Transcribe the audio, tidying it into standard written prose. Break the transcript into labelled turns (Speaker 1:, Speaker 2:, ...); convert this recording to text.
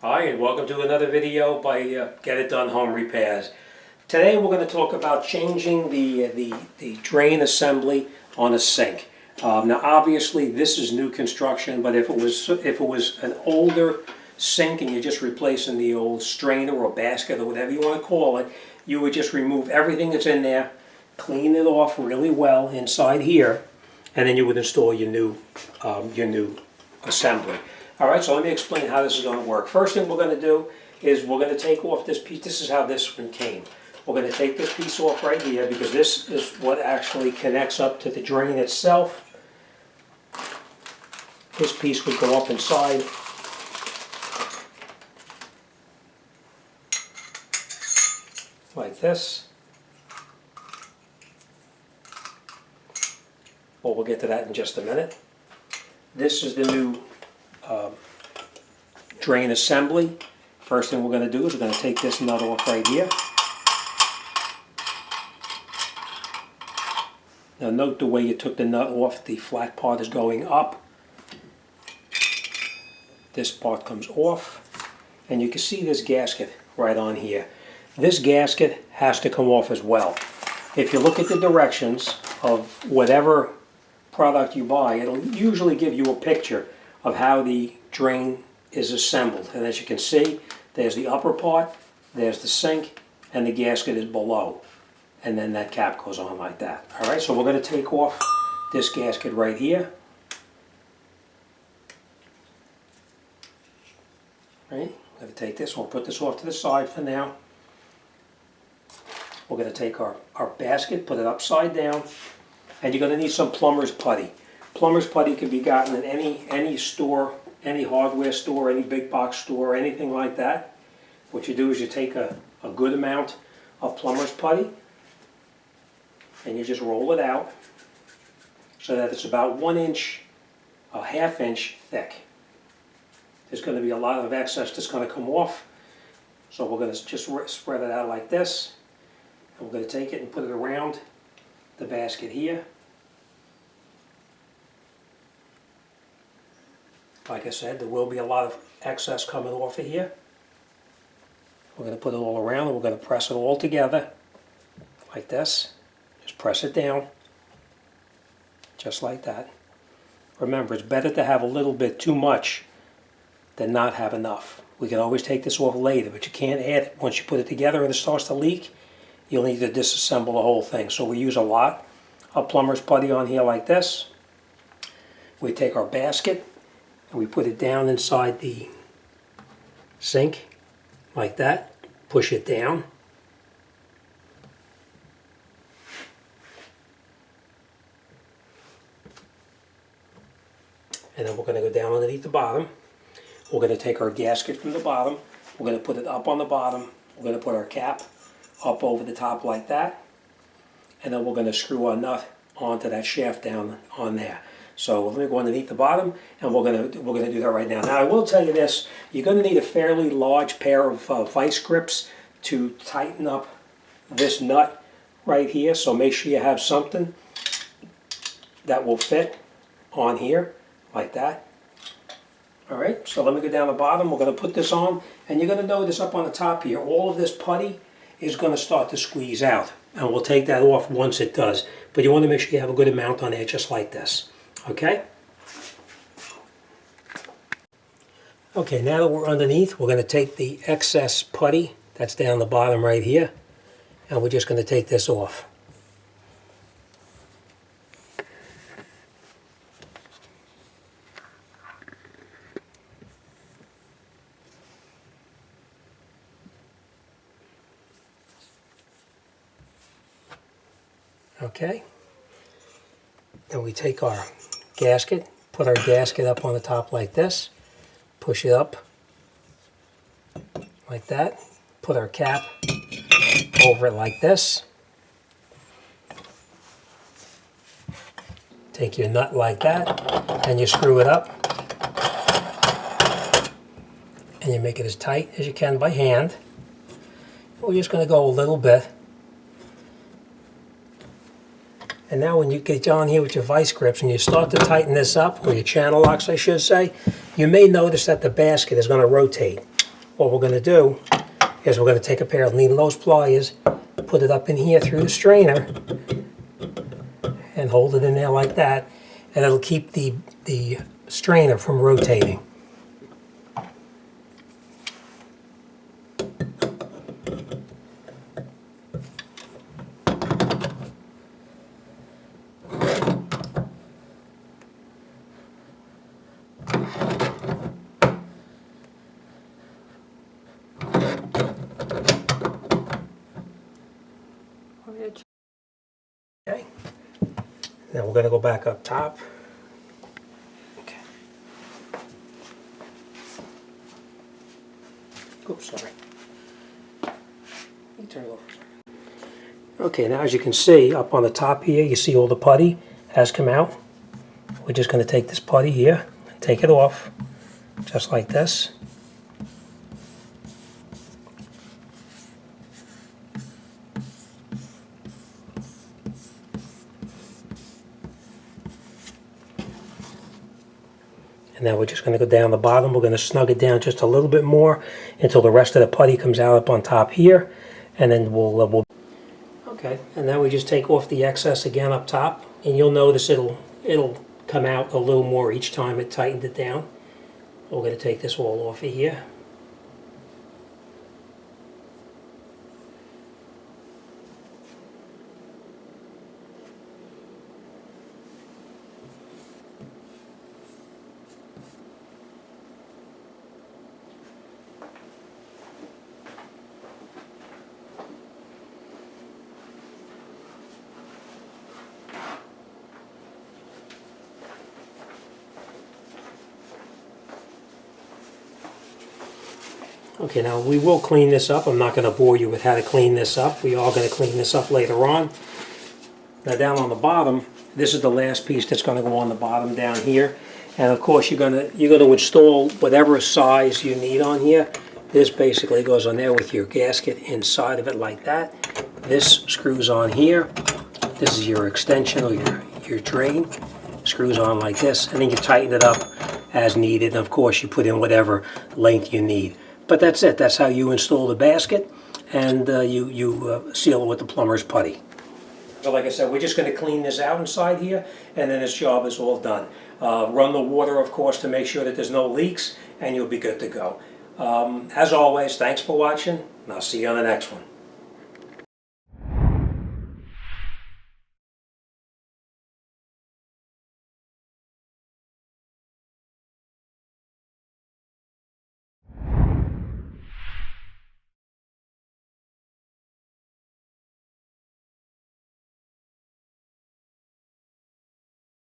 Speaker 1: Hi, and welcome to another video by Get It Done Home Repairs. Today we're going to talk about changing the drain assembly on a sink. Now obviously this is new construction, but if it was an older sink and you're just replacing the old strainer or basket or whatever you want to call it, you would just remove everything that's in there, clean it off really well inside here, and then you would install your new assembly. Alright, so let me explain how this is going to work. First thing we're going to do is we're going to take off this piece. This is how this one came. We're going to take this piece off right here because this is what actually connects up to the drain itself. This piece would go up inside. Like this. Well, we'll get to that in just a minute. This is the new drain assembly. First thing we're going to do is we're going to take this nut off right here. Now note the way you took the nut off, the flat part is going up. This part comes off, and you can see this gasket right on here. This gasket has to come off as well. If you look at the directions of whatever product you buy, it'll usually give you a picture of how the drain is assembled. And as you can see, there's the upper part, there's the sink, and the gasket is below. And then that cap goes on like that. Alright, so we're going to take off this gasket right here. Right, we're going to take this, we'll put this off to the side for now. We're going to take our basket, put it upside down, and you're going to need some plumber's putty. Plumber's putty can be gotten in any store, any hardware store, any big box store, anything like that. What you do is you take a good amount of plumber's putty and you just roll it out so that it's about 1 inch, a ½ inch thick. There's going to be a lot of excess that's going to come off, so we're going to just spread it out like this, and we're going to take it and put it around the basket here. Like I said, there will be a lot of excess coming off of here. We're going to put it all around and we're going to press it all together like this. Just press it down, just like that. Remember, it's better to have a little bit too much than not have enough. We can always take this off later, but you can't add it. Once you put it together and it starts to leak, you'll need to disassemble the whole thing. So we use a lot of plumber's putty on here like this. We take our basket and we put it down inside the sink like that. Push it down. And then we're going to go down underneath the bottom. We're going to take our gasket from the bottom. We're going to put it up on the bottom. We're going to put our cap up over the top like that. And then we're going to screw our nut onto that shaft down on there. So let me go underneath the bottom, and we're going to do that right now. Now I will tell you this: you're going to need a fairly large pair of vice grips to tighten up this nut right here. So make sure you have something that will fit on here like that. All right. So let me go down the bottom. We're going to put this on, and you're going to notice up on the top here, all of this putty is going to start to squeeze out, and we'll take that off once it does. But you want to make sure you have a good amount on there, just like this. Okay? Okay, now that we're underneath, we're going to take the excess putty that's down the bottom right here, and we're just going to take this off. Okay? And we take our gasket, put our gasket up on the top like this, push it up like that, put our cap over it like this, take your nut like that, and you screw it up, and you make it as tight as you can by hand. We're just going to go a little bit. And now when you get on here with your vice grips and you start to tighten this up, or your channel locks I should say, you may notice that the basket is going to rotate. what we're going to do is we're going to take a pair of needle nose pliers, put it up in here through the strainer, and hold it in there like that, and it'll keep the strainer from rotating. Okay. Now we're going to go back up top. Okay. Oops, sorry. Let me turn it over. Okay, now as you can see, up on the top here, you see all the putty has come out. We're just going to take this putty here and take it off, just like this. And now we're just going to go down the bottom. We're going to snug it down just a little bit more until the rest of the putty comes out up on top here. And then we'll okay, and then we just take off the excess again up top. And you'll notice it'll come out a little more each time it tightened it down. We're going to take this all off of here. Okay, now we will clean this up. I'm not going to bore you with how to clean this up. We are going to clean this up later on. Now down on the bottom, this is the last piece that's going to go on the bottom down here. And of course you're going to install whatever size you need on here. This basically goes on there with your gasket inside of it like that. This screws on here. This is your extension or your drain. Screws on like this, and then you tighten it up as needed. And of course you put in whatever length you need. But that's it. That's how you install the basket, and you seal it with the plumber's putty. So like I said, we're just going to clean this out inside here, and then this job is all done. Run the water, of course, to make sure that there's no leaks, and you'll be good to go. As always, thanks for watching, and I'll see you on the next one.